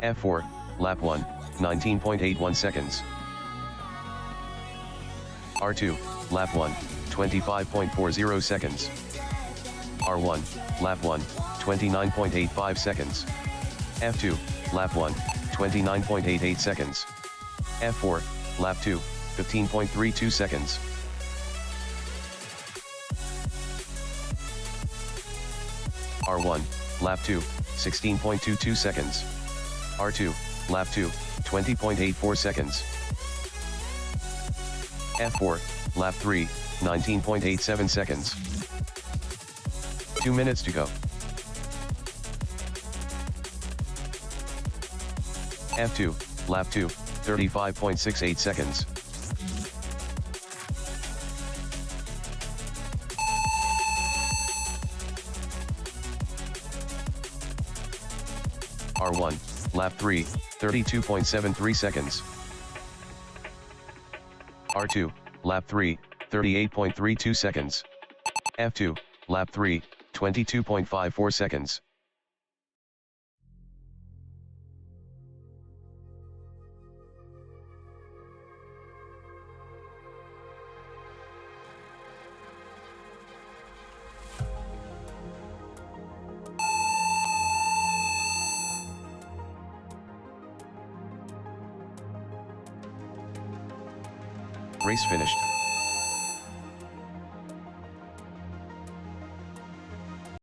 F4, lap 1, 19.81 seconds. R2, lap 1, 25.40 seconds. R1, lap 1, 29.85 seconds. F2, lap 1, 29.88 seconds. F4, lap 2, 15.32 seconds. R1, lap 2, 16.22 seconds. R2, lap 2, 20.84 seconds. F4, lap 3, 19.87 seconds. 2 minutes to go. F2, lap 2, 35.68 seconds. R1, lap 3, 32.73 seconds. R2, lap 3, 38.32 seconds. F2, lap 3, 22.54 seconds. Race finished.